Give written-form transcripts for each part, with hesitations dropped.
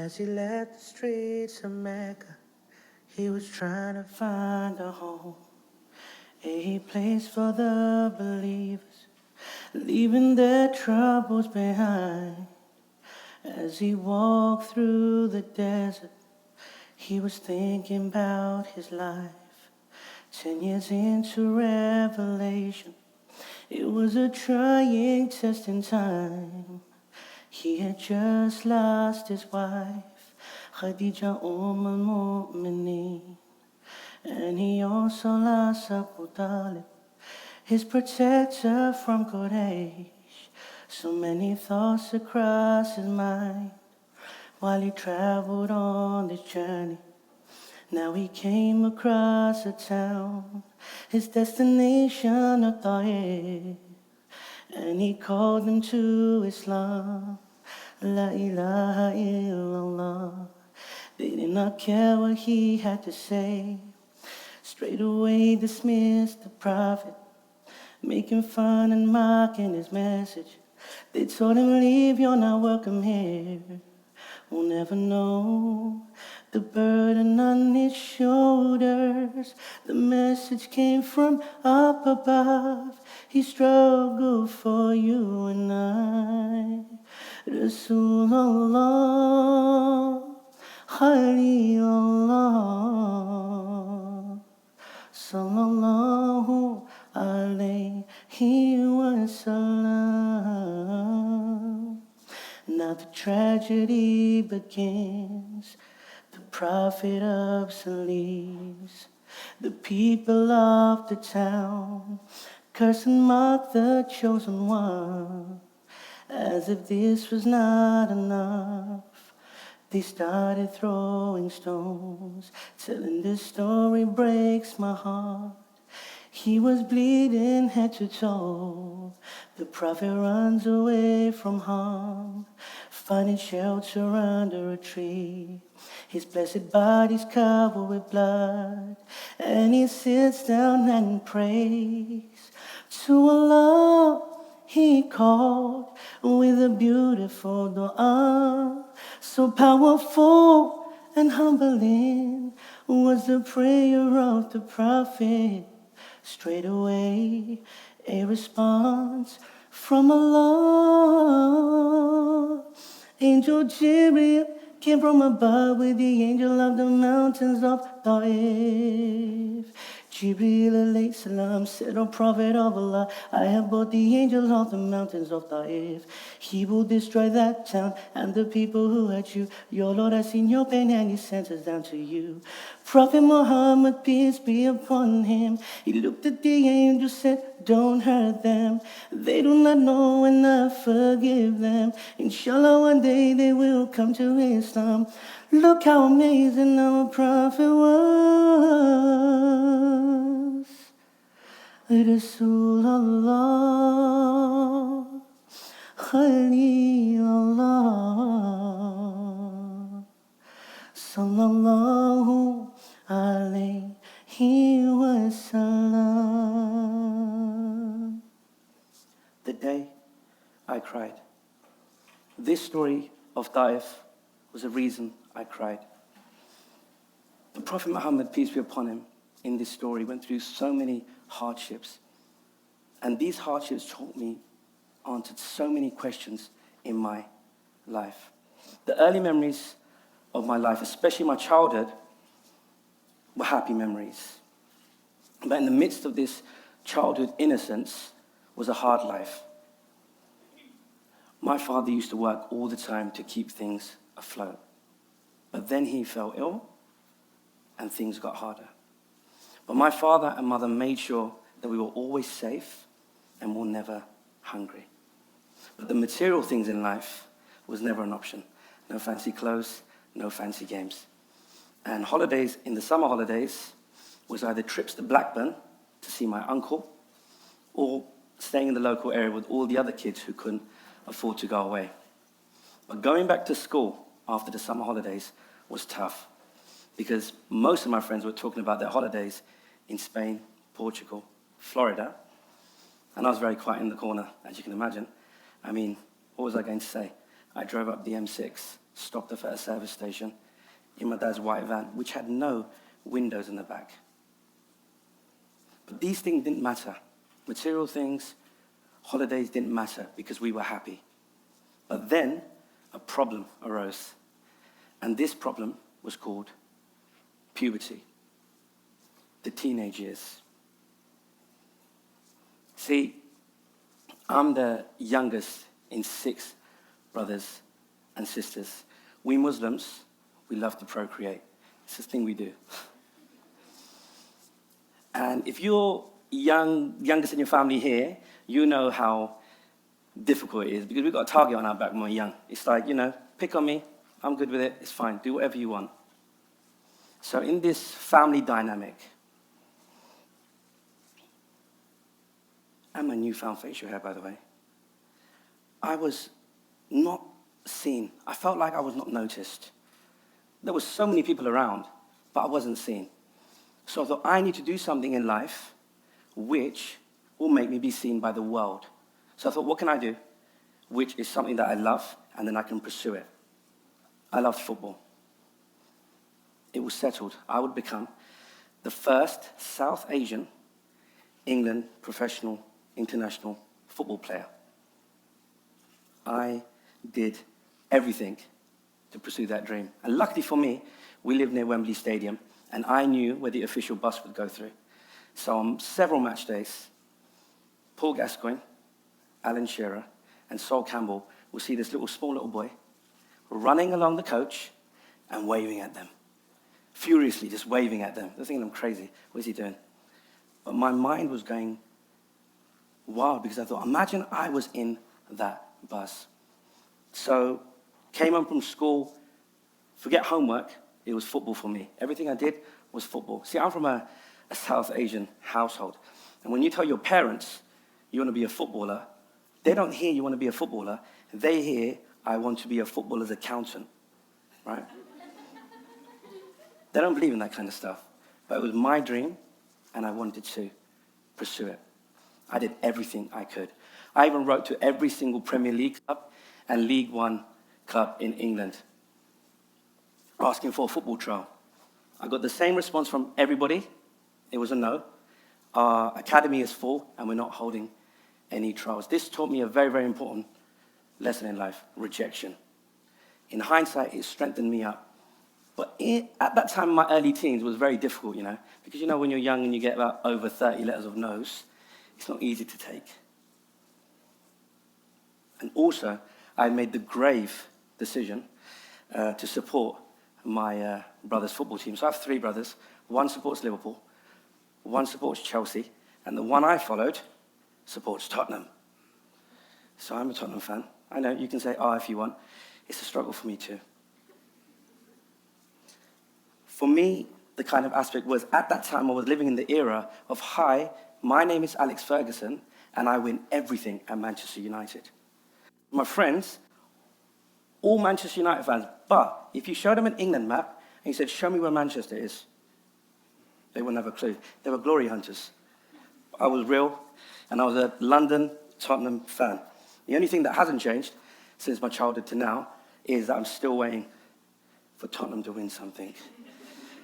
As he left the streets of Mecca, he was trying to find a home, a place for the believers, leaving their troubles behind. As he walked through the desert, he was thinking about his life. 10 years into Revelation, it was a trying test in time. He had just lost his wife, Khadija al-Mu'mineen, and he also lost Abu Talib, his protector from Quraysh. So many thoughts across his mind while he traveled on this journey. Now he came across a town, his destination a Ta'if, and he called them to Islam. La ilaha illallah. They did not care what he had to say. Straight away dismissed the prophet, making fun and mocking his message. They told him, leave, you're not welcome here. We'll never know the burden on his shoulders. The message came from up above. He struggled for you and I. Rasulullah, Khalilullah, Sallallahu alayhi wa sallam. Now the tragedy begins. The prophet ups and leaves. The people of the town curse and mock the chosen one. As if this was not enough, they started throwing stones. Telling this story breaks my heart. He was bleeding head to toe. The prophet runs away from harm, finding shelter under a tree. His blessed body's covered with blood, and he sits down and prays to Allah. He called with a beautiful dua, so powerful and humbling was the prayer of the prophet. Straight away, a response from Allah. Angel Jibreel came from above with the angel of the mountains of Ta'if. Jibreel alayhi salam said, O Prophet of Allah, I have brought the angel of the mountains of Ta'if. He will destroy that town and the people who hurt you. Your Lord has seen your pain and he sent us down to you. Prophet Muhammad, peace be upon him, he looked at the angel, said, don't hurt them. They do not know and I forgive them. Inshallah, one day they will come to Islam. Look how amazing our prophet was. Rasulullah, Khalilullah, Sallallahu alayhi wa sallam. The day I cried. This story of Taif was a reason I cried. The Prophet Muhammad, peace be upon him, in this story went through so many hardships. And these hardships taught me, answered so many questions in my life. The early memories of my life, especially my childhood, were happy memories. But in the midst of this childhood innocence was a hard life. My father used to work all the time to keep things afloat. But then he fell ill and things got harder. But my father and mother made sure that we were always safe and were never hungry. But the material things in life was never an option. No fancy clothes, no fancy games. And holidays, in the summer holidays, was either trips to Blackburn to see my uncle or staying in the local area with all the other kids who couldn't afford to go away. But going back to school after the summer holidays was tough because most of my friends were talking about their holidays in Spain, Portugal, Florida, and I was very quiet in the corner, as you can imagine. I mean, what was I going to say? I drove up the M6 stopped off at a service station in my dad's white van, which had no windows in the back. But these things didn't matter. Material things, holidays didn't matter because we were happy. But then a problem arose. And this problem was called puberty, the teenage years. See, I'm the youngest in 6 brothers and sisters. We Muslims, we love to procreate. It's the thing we do. And if you're youngest in your family here, you know how difficult it is because we've got a target on our back when we're young. It's like, pick on me, I'm good with it, it's fine, do whatever you want. So in this family dynamic, and my newfound facial hair, by the way, I was not seen. I felt like I was not noticed. There were so many people around, but I wasn't seen. So I thought, I need to do something in life which will make me be seen by the world. So I thought, what can I do? Which is something that I love, and then I can pursue it. I loved football. It was settled. I would become the first South Asian England professional international football player. I did everything to pursue that dream. And luckily for me, we lived near Wembley Stadium, and I knew where the official bus would go through. So on several match days, Paul Gascoigne, Alan Shearer, and Sol Campbell will see this small little boy running along the coach and waving at them. Furiously, just waving at them. They're thinking I'm crazy. What is he doing? But my mind was going wild because I thought, imagine I was in that bus. So, came home from school, forget homework, it was football for me. Everything I did was football. See, I'm from a South Asian household. And when you tell your parents you want to be a footballer, they don't hear you want to be a footballer. They hear, I want to be a footballer's accountant, right? They don't believe in that kind of stuff. But it was my dream, and I wanted to pursue it. I did everything I could. I even wrote to every single Premier League club and League One club in England, asking for a football trial. I got the same response from everybody. It was a no. Our academy is full, and we're not holding any trials. This taught me a very, very important lesson in life: rejection. In hindsight, it strengthened me up. But at that time, in my early teens, it was very difficult, because when you're young and you get about over 30 letters of no's, it's not easy to take. And also, I made the grave decision to support my brother's football team. So I have 3 brothers. One supports Liverpool, one supports Chelsea, and the one I followed supports Tottenham. So I'm a Tottenham fan. I know, you can say, if you want. It's a struggle for me too. For me, the kind of aspect was, at that time, I was living in the era of, hi, my name is Alex Ferguson, and I win everything at Manchester United. My friends, all Manchester United fans, but if you showed them an England map, and you said, show me where Manchester is, they wouldn't have a clue. They were glory hunters. I was real, and I was a London Tottenham fan. The only thing that hasn't changed since my childhood to now is that I'm still waiting for Tottenham to win something.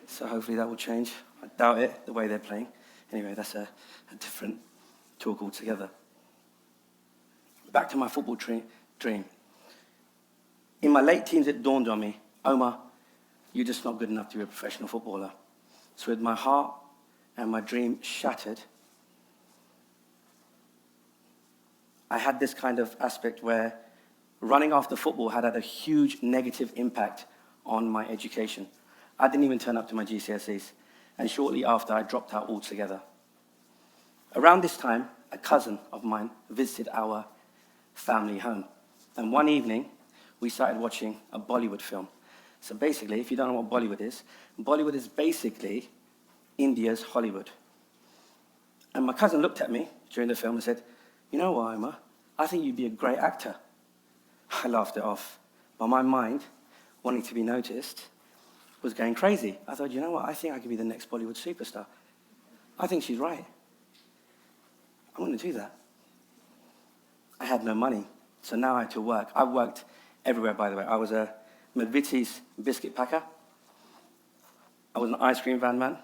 So hopefully that will change. I doubt it, the way they're playing. Anyway, that's a different talk altogether. Back to my football dream. In my late teens, it dawned on me, Omar, you're just not good enough to be a professional footballer. So with my heart and my dream shattered, I had this kind of aspect where running after football had a huge negative impact on my education. I didn't even turn up to my GCSEs, and shortly after, I dropped out altogether. Around this time, a cousin of mine visited our family home, and one evening, we started watching a Bollywood film. So basically, if you don't know what Bollywood is basically India's Hollywood. And my cousin looked at me during the film and said, you know what, Omar, I think you'd be a great actor. I laughed it off, but my mind, wanting to be noticed, was going crazy. I thought, you know what, I think I could be the next Bollywood superstar. I think she's right. I'm going to do that. I had no money, so now I had to work. I worked everywhere, by the way. I was a McVitie's biscuit packer. I was an ice cream van man.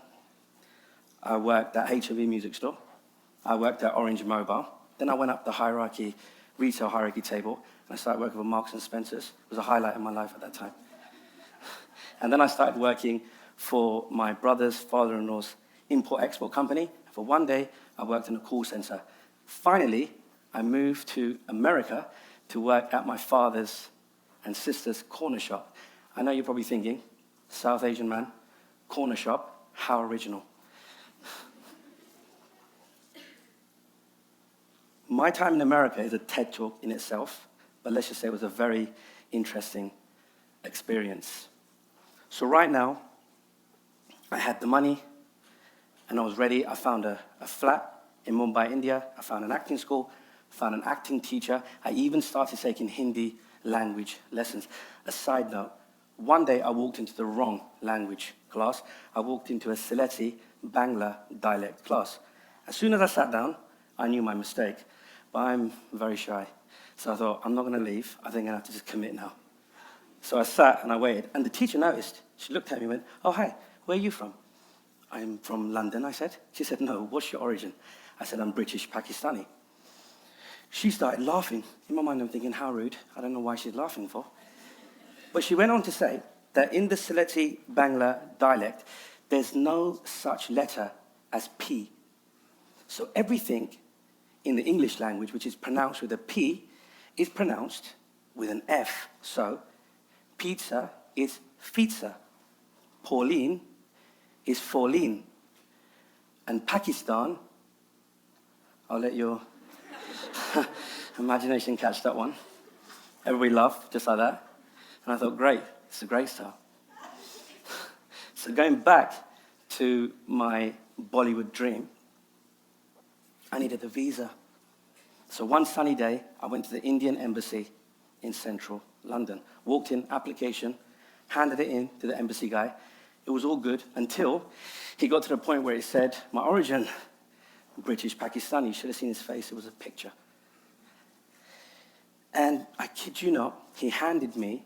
I worked at HMV Music Store. I worked at Orange Mobile. Then I went up the hierarchy, retail hierarchy table, and I started working for Marks and Spencer's. It was a highlight in my life at that time. And then I started working for my brother's father-in-law's import-export company. For one day, I worked in a call center. Finally, I moved to America to work at my father's and sister's corner shop. I know you're probably thinking, South Asian man, corner shop, how original. My time in America is a TED talk in itself, but let's just say it was a very interesting experience. So right now, I had the money, and I was ready. I found a flat in Mumbai, India. I found an acting school, found an acting teacher. I even started taking Hindi language lessons. A side note, one day I walked into the wrong language class. I walked into a Sylheti Bangla dialect class. As soon as I sat down, I knew my mistake, but I'm very shy. So I thought, I'm not going to leave. I think I have to just commit now. So I sat and I waited, and the teacher noticed. She looked at me and went, "Oh, hi, where are you from?" "I'm from London," I said. She said, "No, what's your origin?" I said, "I'm British Pakistani." She started laughing. In my mind, I'm thinking, how rude. I don't know why she's laughing for. But she went on to say that in the Sylheti Bangla dialect, there's no such letter as P. So everything in the English language, which is pronounced with a P, is pronounced with an F. So pizza is pizza. Pauline is Pauline. And Pakistan, I'll let your imagination catch that one. Everybody laughed, just like that. And I thought, great, it's a great start. So going back to my Bollywood dream, I needed a visa. So one sunny day, I went to the Indian embassy in central London, walked in, application, handed it in to the embassy guy. It was all good until he got to the point where it said, my origin, British Pakistani. You should have seen his face. It was a picture. And I kid you not, he handed me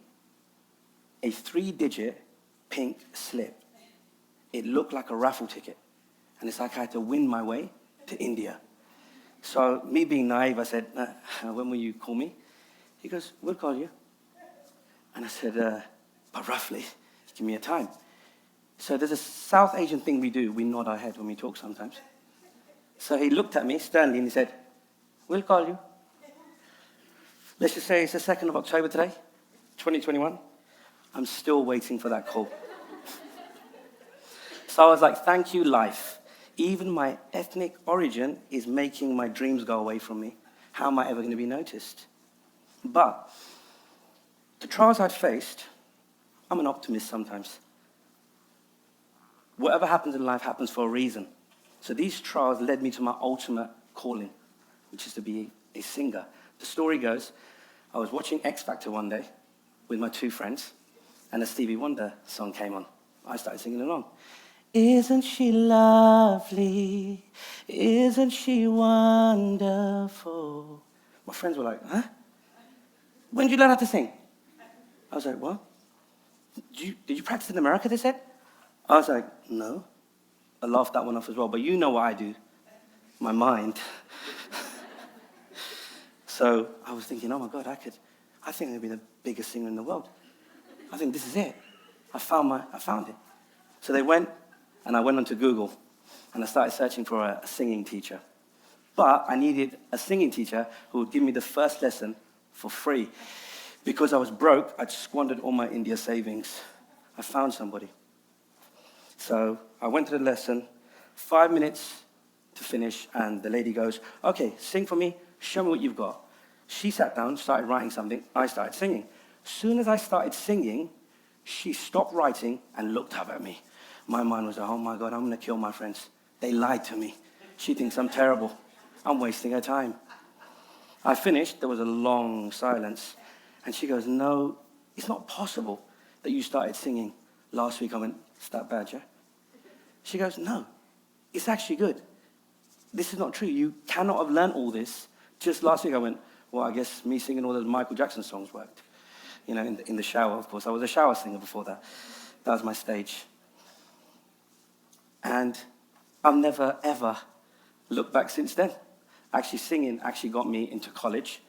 a 3-digit pink slip. It looked like a raffle ticket. And it's like I had to win my way to India. So me being naive, I said, when will you call me? He goes, we'll call you. And I said, but roughly, give me a time. So there's a South Asian thing we do. We nod our head when we talk sometimes. So he looked at me sternly and he said, we'll call you. Let's just say it's the 2nd of October today, 2021. I'm still waiting for that call. So I was like, thank you, life. Even my ethnic origin is making my dreams go away from me. How am I ever going to be noticed? But the trials I'd faced, I'm an optimist sometimes. Whatever happens in life happens for a reason. So these trials led me to my ultimate calling, which is to be a singer. The story goes, I was watching X Factor one day with my 2 friends, and a Stevie Wonder song came on. I started singing along. Isn't she lovely? Isn't she wonderful? My friends were like, huh? When did you learn how to sing? I was like, what? Did you practice in America, they said? I was like, no. I laughed that one off as well, but you know what I do. My mind. So I was thinking, oh my God, I think I'm going to be the biggest singer in the world. I think this is it. I found it. So they went, and I went onto Google, and I started searching for a singing teacher. But I needed a singing teacher who would give me the first lesson for free. Because I was broke, I'd squandered all my India savings. I found somebody. So I went to the lesson, 5 minutes to finish, and the lady goes, okay, sing for me, show me what you've got. She sat down, started writing something, I started singing. As soon as I started singing, she stopped writing and looked up at me. My mind was like, oh my God, I'm going to kill my friends. They lied to me. She thinks I'm terrible. I'm wasting her time. I finished, there was a long silence, and she goes, no, it's not possible that you started singing last week. I went, is that bad, yeah? She goes, no, it's actually good. This is not true. You cannot have learned all this just last week. I went, well, I guess me singing all those Michael Jackson songs worked. in the shower, of course. I was a shower singer before that. That was my stage. And I've never, ever looked back since then. Actually, singing actually got me into college,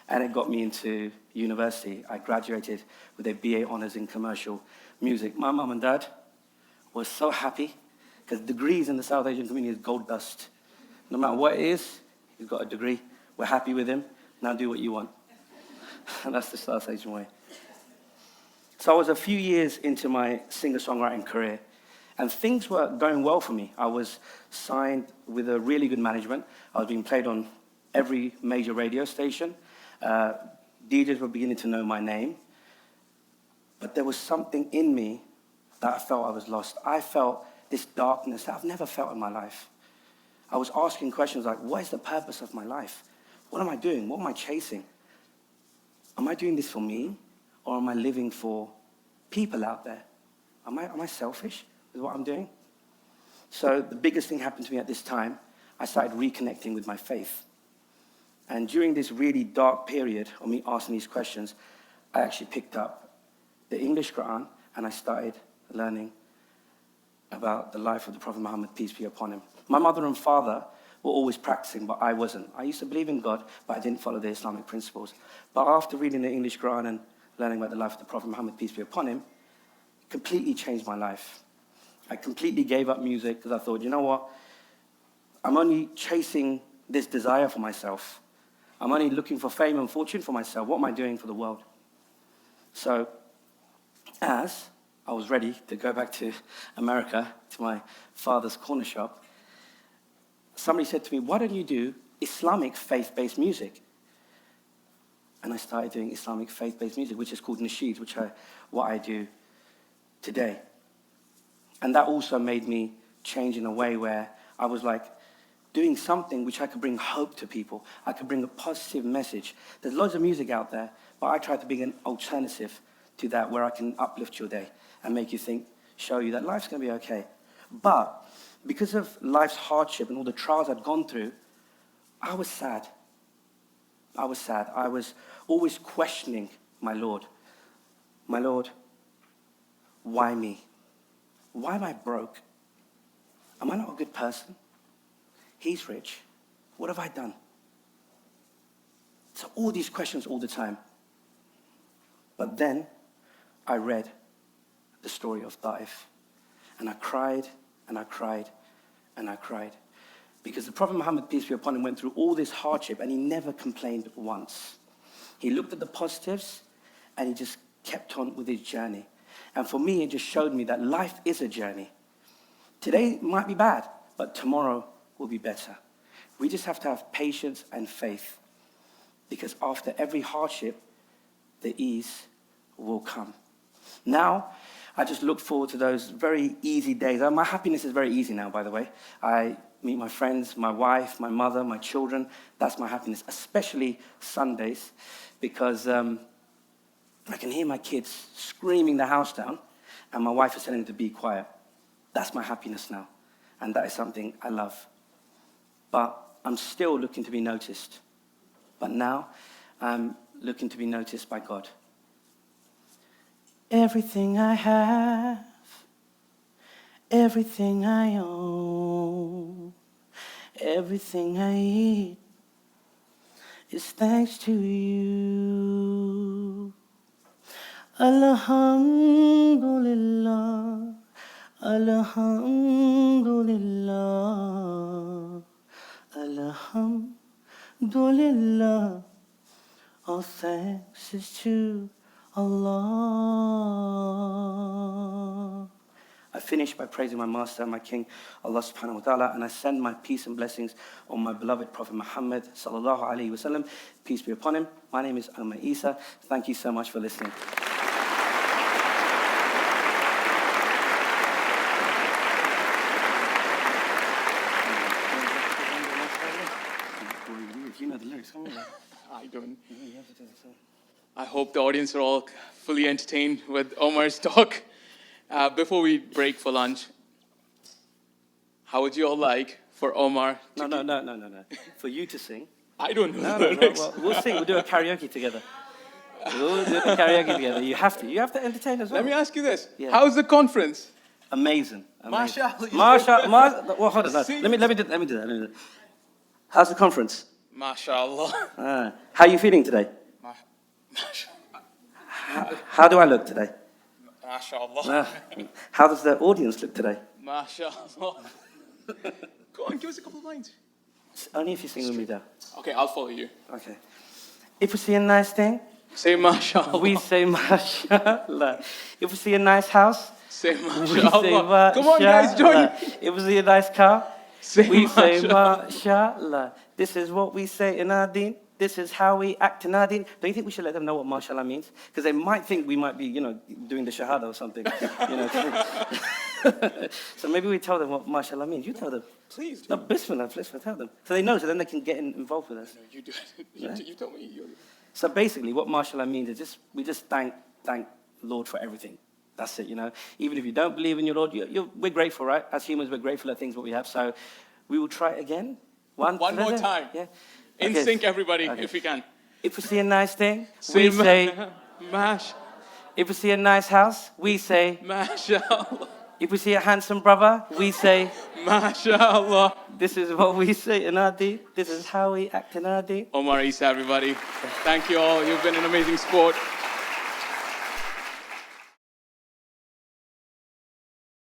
and it got me into university. I graduated with a BA Honours in Commercial Music. My mum and dad were so happy, because degrees in the South Asian community is gold dust. No matter what it is, he's got a degree. We're happy with him. Now do what you want. And that's the South Asian way. So I was a few years into my singer-songwriting career, and things were going well for me. I was signed with a really good management. I was being played on every major radio station. DJs were beginning to know my name. But there was something in me that I felt I was lost. I felt this darkness that I've never felt in my life. I was asking questions like, what is the purpose of my life? What am I doing? What am I chasing? Am I doing this for me? Or am I living for people out there? Am I selfish with what I'm doing? So the biggest thing happened to me at this time. I started reconnecting with my faith. And during this really dark period of me asking these questions, I actually picked up the English Quran, and I started learning about the life of the Prophet Muhammad, peace be upon him. My mother and father were always practicing, but I wasn't. I used to believe in God, but I didn't follow the Islamic principles. But after reading the English Quran and learning about the life of the Prophet Muhammad, peace be upon him, it completely changed my life. I completely gave up music because I thought, you know what? I'm only chasing this desire for myself. I'm only looking for fame and fortune for myself. What am I doing for the world? So, as I was ready to go back to America, to my father's corner shop, somebody said to me, why don't you do Islamic faith-based music? And I started doing Islamic faith-based music, which is called nasheed, what I do today. And that also made me change in a way where I was like doing something which I could bring hope to people. I could bring a positive message. There's loads of music out there, but I try to bring an alternative to that where I can uplift your day and make you think, show you that life's going to be okay. But because of life's hardship and all the trials I'd gone through, I was sad. I was sad. I was always questioning my Lord. My Lord, why me? Why am I broke? Am I not a good person? He's rich. What have I done? So all these questions all the time. But then I read the story of Taif. And I cried, and I cried, and I cried. Because the Prophet Muhammad, peace be upon him, went through all this hardship and he never complained once. He looked at the positives and he just kept on with his journey. And for me, it just showed me that life is a journey. Today might be bad, but tomorrow will be better. We just have to have patience and faith. Because after every hardship, the ease will come. Now, I just look forward to those very easy days. My happiness is very easy now, by the way. I meet my friends, my wife, my mother, my children. That's my happiness, especially Sundays, because I can hear my kids screaming the house down, and my wife is telling them to be quiet. That's my happiness now, and that is something I love. But I'm still looking to be noticed. But now, I'm looking to be noticed by God. Everything I have, everything I own, everything I eat is thanks to you. Alhamdulillah, Alhamdulillah, Alhamdulillah. All thanks is to Allah. I finish by praising my master, my king, Allah subhanahu wa ta'ala, and I send my peace and blessings on my beloved Prophet Muhammad sallallahu alayhi wa sallam. Peace be upon him. My name is Omar Isa. Thank you so much for listening. You know the lyrics, come on. I don't. I hope the audience are all fully entertained with Omar's talk. Before we break for lunch, how would you all like for Omar to... No. For you to sing. I don't know No. the lyrics. Well, we'll sing. We'll do a karaoke together. We'll do the karaoke together. You have to. You have to entertain as well. Let me ask you this. Yeah. How's the conference? Amazing. Mashallah. Well, hold on. No. See? Let me do that. How's the conference? Mashallah. How are you feeling today? How do I look today? Mashallah. How does the audience look today? Mashallah. Go on, give us a couple of lines. Only if you sing with me, though. Okay, I'll follow you. Okay. If we see a nice thing, Say mashallah. we say mashallah. If we see a nice house, Say we say mashallah. Come on, guys, join. mashallah. If we see a nice car, Say we say mashallah. mashallah. This is what we say in our deen. This is how we act in our deen. Don't you think we should let them know what mashallah means? Because they might think we might be, doing the shahada or something. So maybe we tell them what mashallah means. You tell them. Please. No, bismillah, tell them. So they know, so then they can get involved with us. No, you do it. Yeah. You told me. So basically, what mashallah means is we just thank Lord for everything. That's it, Even if you don't believe in your Lord, we're grateful, right? As humans, we're grateful at things what we have. So we will try it again. One more time. Yeah. In Okay. sync, everybody, Okay. if we can. If we see a nice thing, Say we say. mash. If we see a nice house, we say. Mashallah. If we see a handsome brother, we say. Mashallah. This is what we say in our deen. This is how we act in our deen. Omar, Isa, everybody. Thank you all. You've been an amazing sport.